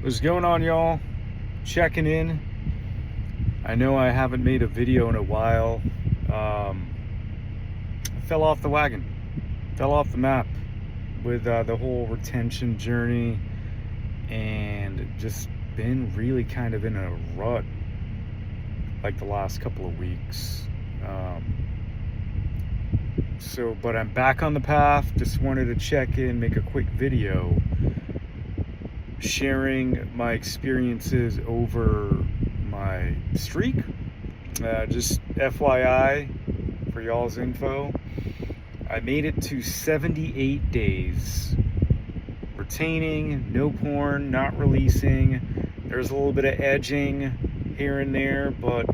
What's going on, y'all? Checking in. I know I haven't made a video in a while. I fell off the wagon, fell off the map with the whole retention journey, and just been really kind of in a rut like the last couple of weeks. But I'm back on the path. Just wanted to check in, make a quick video sharing my experiences over my streak. Just FYI for y'all's info, I made it to 78 days. Retaining, no porn, not releasing. There's a little bit of edging here and there, but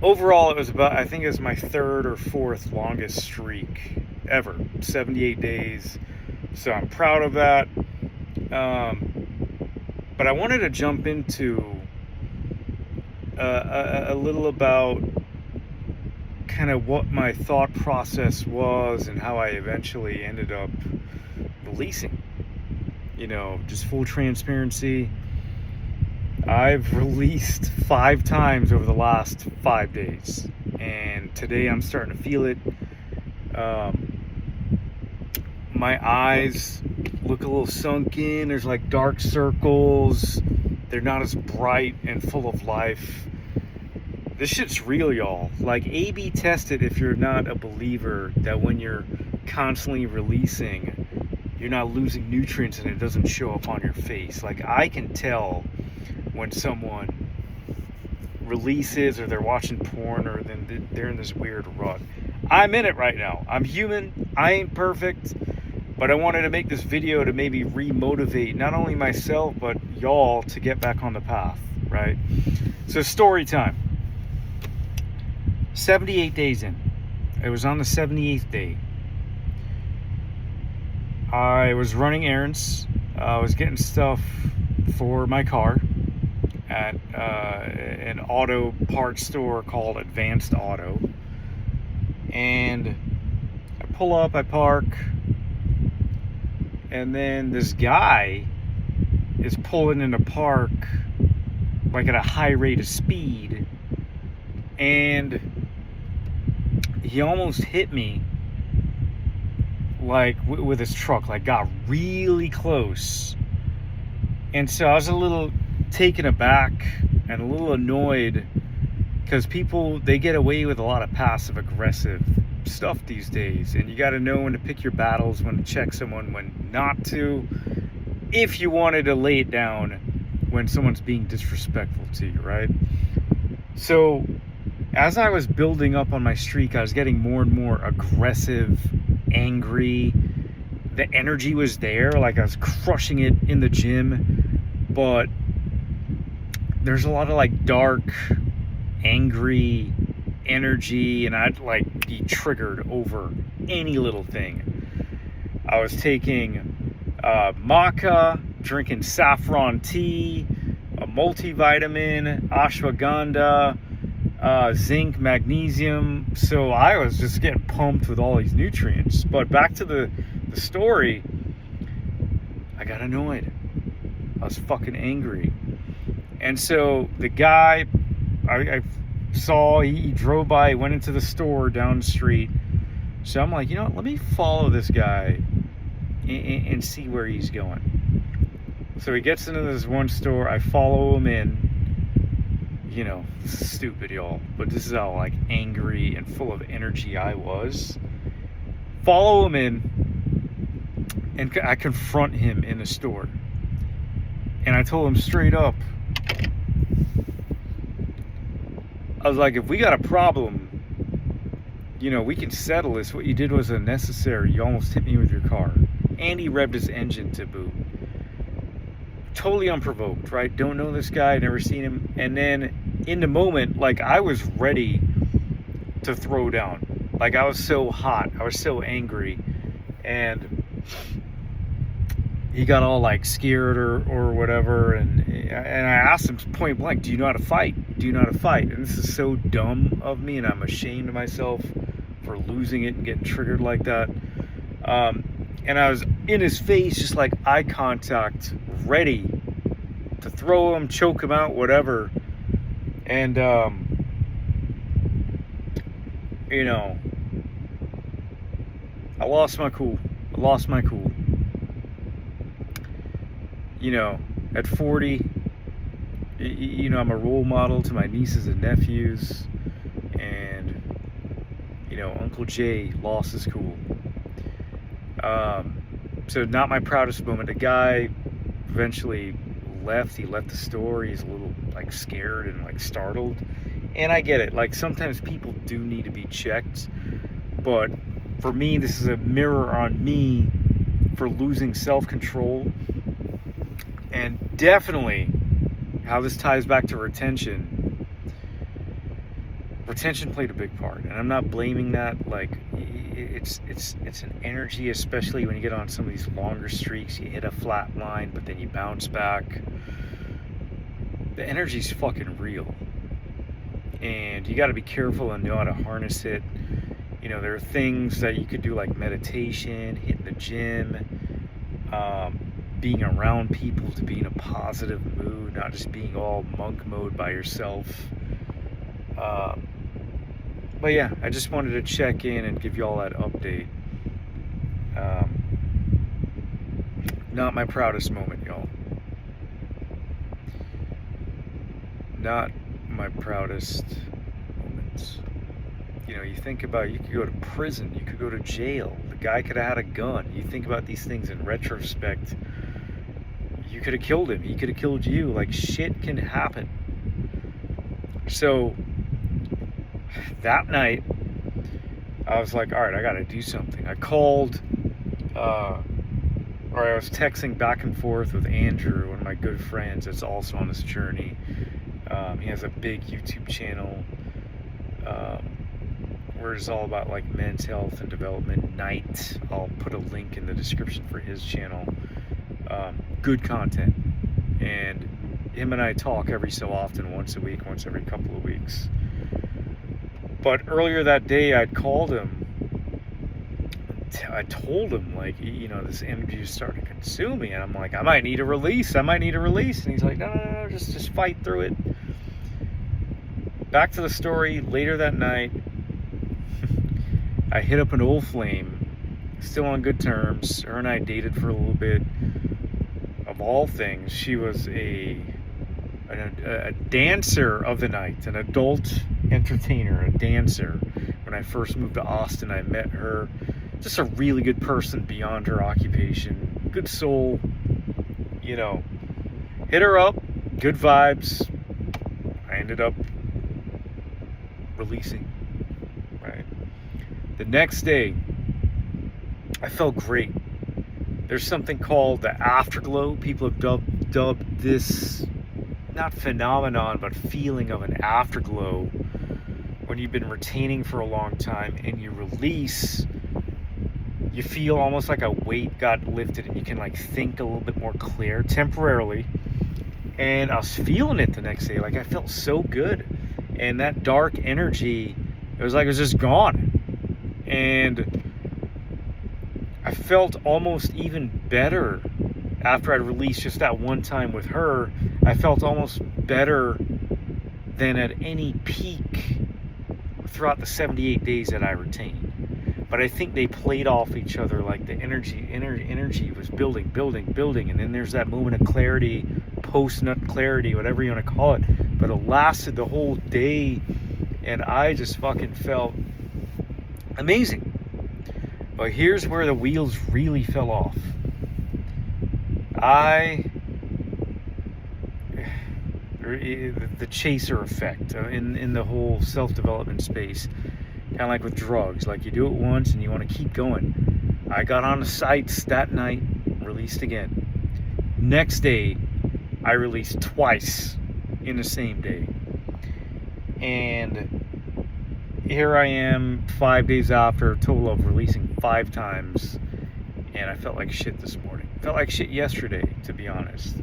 overall it was I think it was my third or fourth longest streak ever, 78 days. So I'm proud of that. But I wanted to jump into a little about kind of what my thought process was and how I eventually ended up releasing. Just full transparency. I've released 5 times over the last 5 days, and today I'm starting to feel it. My eyes look a little sunken. There's like dark circles. They're not as bright and full of life. This shit's real, y'all. Like, A/B test it if you're not a believer that when you're constantly releasing, you're not losing nutrients and it doesn't show up on your face. Like, I can tell when someone releases or they're watching porn or then they're in this weird rut. I'm in it right now. I'm human. I ain't perfect. But I wanted to make this video to maybe re-motivate not only myself, but y'all to get back on the path, right? So story time. 78 days in. It was on the 78th day. I was running errands. I was getting stuff for my car at an auto parts store called Advanced Auto. And I pull up, I park, and then this guy is pulling into park like at a high rate of speed, and he almost hit me like with his truck, like got really close. And so I was a little taken aback and a little annoyed because people, they get away with a lot of passive aggressive stuff these days, and you got to know when to pick your battles, when to check someone, when not to, if you wanted to lay it down when someone's being disrespectful to you, right? So as I was building up on my streak, I was getting more and more aggressive, angry. The energy was there, like I was crushing it in the gym, but there's a lot of like dark, angry energy, and I'd like be triggered over any little thing. I was taking maca, drinking saffron tea, a multivitamin, ashwagandha, zinc, magnesium. So I was just getting pumped with all these nutrients. But back to the story, I got annoyed. I was fucking angry. And so the guy, I saw, he drove by, he went into the store down the street. So I'm like, you know what, let me follow this guy and see where he's going. So he gets into this one store, I follow him in. This is stupid, y'all, but this is how like angry and full of energy I was. Follow him in, and I confront him in the store. And I told him straight up, I was like, if we got a problem, we can settle this. What you did was unnecessary. You almost hit me with your car. And he revved his engine to boot. Totally unprovoked, right? Don't know this guy, never seen him. And then in the moment, like, I was ready to throw down. Like, I was so hot. I was so angry. And he got all like scared or whatever, and I asked him point blank, do you know how to fight? Do you know how to fight? And this is so dumb of me, and I'm ashamed of myself for losing it and getting triggered like that. And I was in his face, just like eye contact, ready to throw him, choke him out, whatever. And, you know, I lost my cool. You know, at 40, you know, I'm a role model to my nieces and nephews. And, you know, Uncle Jay lost his cool. So not my proudest moment. The guy eventually left. He left the store. He's a little like scared and like startled. And I get it. Like sometimes people do need to be checked. But for me, this is a mirror on me for losing self-control. And definitely how this ties back to retention. Retention played a big part, and I'm not blaming that. Like it's an energy, especially when you get on some of these longer streaks. You hit a flat line, but then you bounce back. The energy's fucking real, and you got to be careful and know how to harness it. You know, there are things that you could do like meditation, hitting the gym, being around people to be in a positive mood, not just being all monk mode by yourself. But yeah, I just wanted to check in and give you all that update. Not my proudest moment, y'all. Not my proudest moments. You know, you think about, you could go to prison, you could go to jail, the guy could have had a gun. You think about these things in retrospect. You could have killed him, he could have killed you. Like, shit can happen. So that night, I was like, all right, I gotta do something. I called, or I was texting back and forth with Andrew, one of my good friends that's also on this journey. He has a big YouTube channel where it's all about like men's health and development. Night, I'll put a link in the description for his channel. Good content, and him and I talk every so often, once a week, once every couple of weeks. But earlier that day, I'd called him. I told him, like, you know, this energy is starting to consume me, and I'm like, I might need a release. And he's like, no, just fight through it. Back to the story. Later that night, I hit up an old flame, still on good terms. Her and I dated for a little bit. Of all things, she was a dancer of the night, an adult entertainer, a dancer. When I first moved to Austin, I met her. Just a really good person beyond her occupation. Good soul. You know, hit her up. Good vibes. I ended up releasing. Right. The next day, I felt great. There's something called the afterglow. People have dubbed this, not phenomenon, but feeling of an afterglow. When you've been retaining for a long time and you release, you feel almost like a weight got lifted and you can like think a little bit more clear temporarily. And I was feeling it the next day. Like I felt so good. And that dark energy, it was like it was just gone. And I felt almost even better after I released just that one time with her. I felt almost better than at any peak throughout the 78 days that I retained. But I think they played off each other, like the energy was building, and then there's that moment of clarity, post-nut clarity, whatever you want to call it. But it lasted the whole day, and I just fucking felt amazing. But here's where the wheels really fell off. The chaser effect in the whole self-development space, kind of like with drugs. Like you do it once and you want to keep going. I got on the sites that night, released again. Next day, I released twice in the same day. And here I am 5 days after, a total of releasing 5 times, and I felt like shit this morning. Felt like shit yesterday, to be honest.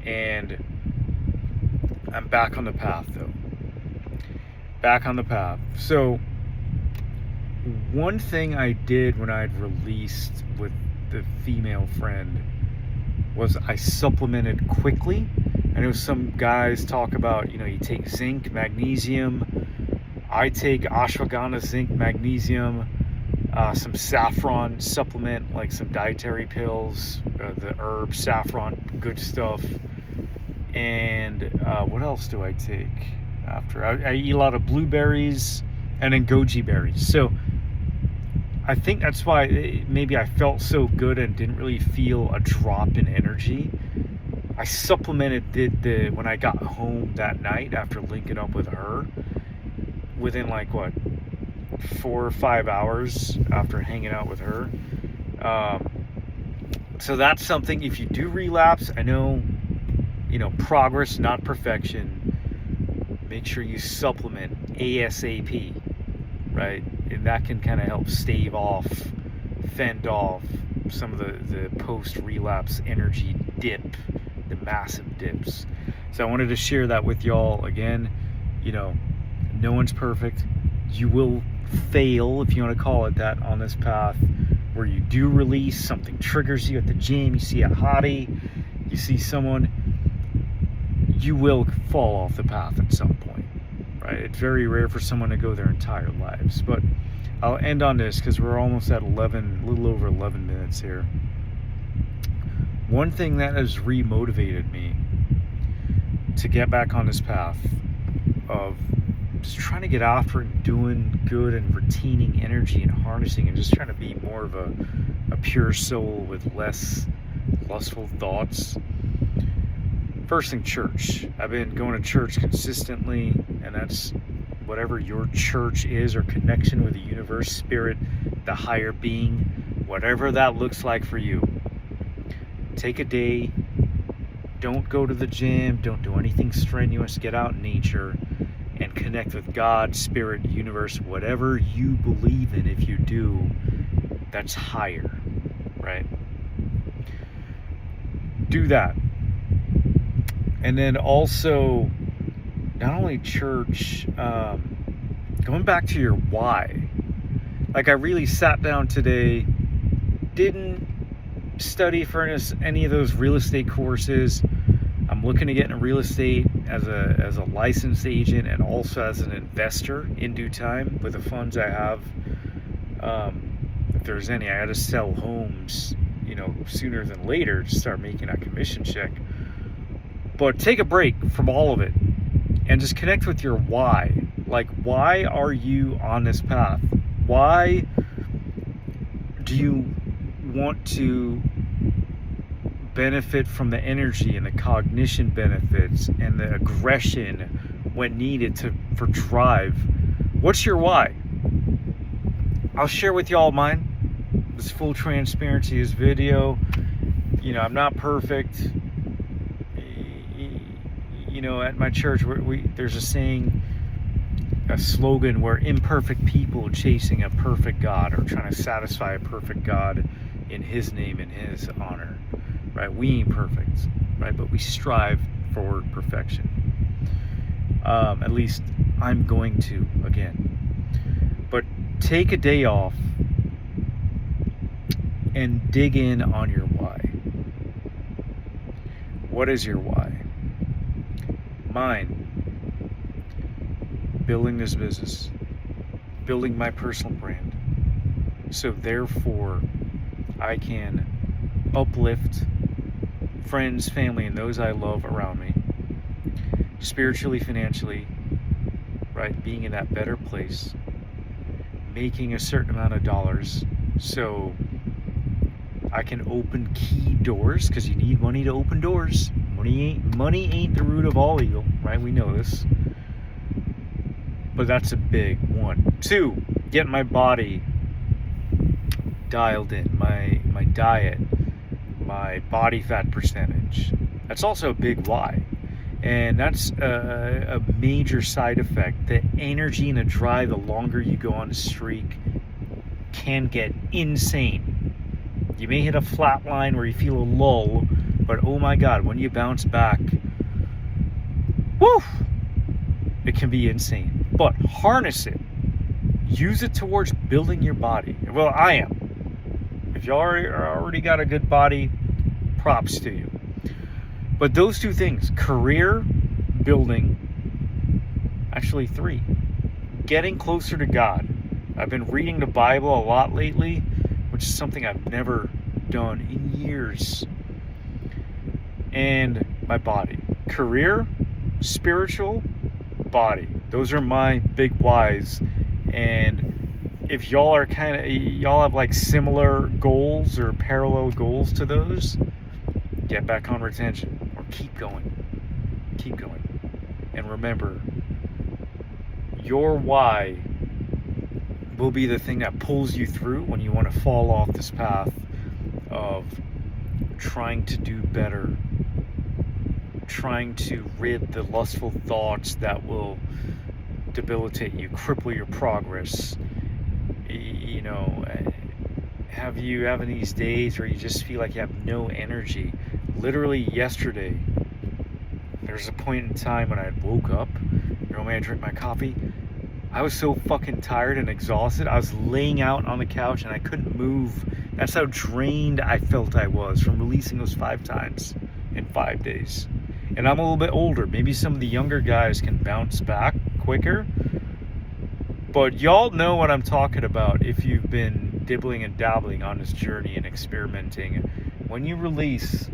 And I'm back on the path, though. Back on the path. So, one thing I did when I'd released with the female friend, was I supplemented quickly. I know some guys talk about, you take zinc, magnesium. I take ashwagandha, zinc, magnesium, some saffron supplement, like some dietary pills, the herb saffron, good stuff. And what else do I take after? I eat a lot of blueberries and then goji berries. So I think that's why maybe I felt so good and didn't really feel a drop in energy. I supplemented when I got home that night after linking up with her, within 4 or 5 hours after hanging out with her. So that's something, if you do relapse, I know, progress, not perfection. Make sure you supplement ASAP, right? And that can kind of help fend off some of the post-relapse energy dip, the massive dips. So I wanted to share that with y'all. Again, no one's perfect. You will fail, if you want to call it that, on this path, where you do release, something triggers you at the gym, you see a hottie, you see someone, you will fall off the path at some point, right? It's very rare for someone to go their entire lives. But I'll end on this because we're almost at a little over 11 minutes here. One thing that has remotivated me to get back on this path of just trying to get after it and doing good and retaining energy and harnessing and just trying to be more of a pure soul with less lustful thoughts. First thing, church. I've been going to church consistently, and that's whatever your church is, or connection with the universe, spirit, the higher being, whatever that looks like for you. Take a day. Don't go to the gym. Don't do anything strenuous. Get out in nature and connect with God, spirit, universe, whatever you believe in. If you do, that's higher, right? Do that. And then also, not only church, going back to your why. Like, I really sat down today, didn't study for any of those real estate courses. I'm looking to get into real estate as a licensed agent and also as an investor in due time with the funds I have. If there's any, I got to sell homes, sooner than later to start making a commission check. But take a break from all of it and just connect with your why. Like, why are you on this path? Why do you want to benefit from the energy and the cognition benefits and the aggression when needed for drive? What's your why? I'll share with y'all mine. This full transparency, this video. I'm not perfect. At my church, there's a saying, a slogan, we're imperfect people chasing a perfect God, or trying to satisfy a perfect God in His name and His honor, right? We ain't perfect, right? But we strive for perfection. At least I'm going to, again. But take a day off and dig in on your why. What is your why? Mine, building this business, building my personal brand, so therefore I can uplift friends, family, and those I love around me, spiritually, financially, right? Being in that better place, making a certain amount of dollars, so I can open key doors, because you need money to open doors. Money ain't the root of all evil, right? We know this. But that's a big one. 2, get my body dialed in, my diet, my body fat percentage. That's also a big why. And that's a major side effect. The energy and the drive, the longer you go on a streak, can get insane. You may hit a flat line where you feel a lull, but oh my God, when you bounce back, woo, it can be insane. But harness it. Use it towards building your body. Well, I am. If you already got a good body, props to you. But those two things, career building, actually three, getting closer to God. I've been reading the Bible a lot lately, which is something I've never done in years. And my body. Career, spiritual, body. Those are my big whys. And if y'all have like similar goals or parallel goals to those, get back on retention or keep going. Keep going. And remember, your why will be the thing that pulls you through when you want to fall off this path of trying to do better, trying to rid the lustful thoughts that will debilitate you, cripple your progress. You know, have you having these days where you just feel like you have no energy? Literally yesterday, there was a point in time when I had woke up, I drink my coffee. I was so fucking tired and exhausted. I was laying out on the couch and I couldn't move. That's how drained I felt I was from releasing those 5 times in 5 days. And I'm a little bit older. Maybe some of the younger guys can bounce back quicker. But y'all know what I'm talking about if you've been dibbling and dabbling on this journey and experimenting. When you release,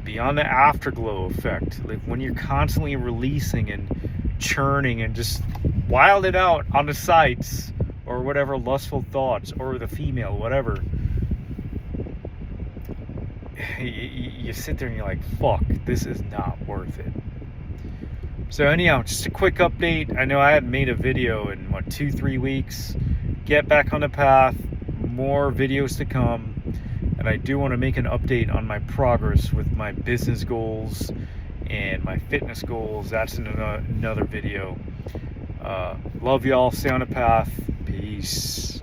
beyond the afterglow effect, like when you're constantly releasing and churning and just wild it out on the sites or whatever, lustful thoughts or the female, whatever, you sit there and you're like, fuck, this is not worth it. So anyhow, just a quick update. I know I hadn't made a video in 2-3 weeks. Get back on the path, more videos to come, and I do want to make an update on my progress with my business goals and my fitness goals. That's in another video. Love y'all. Stay on the path. Peace.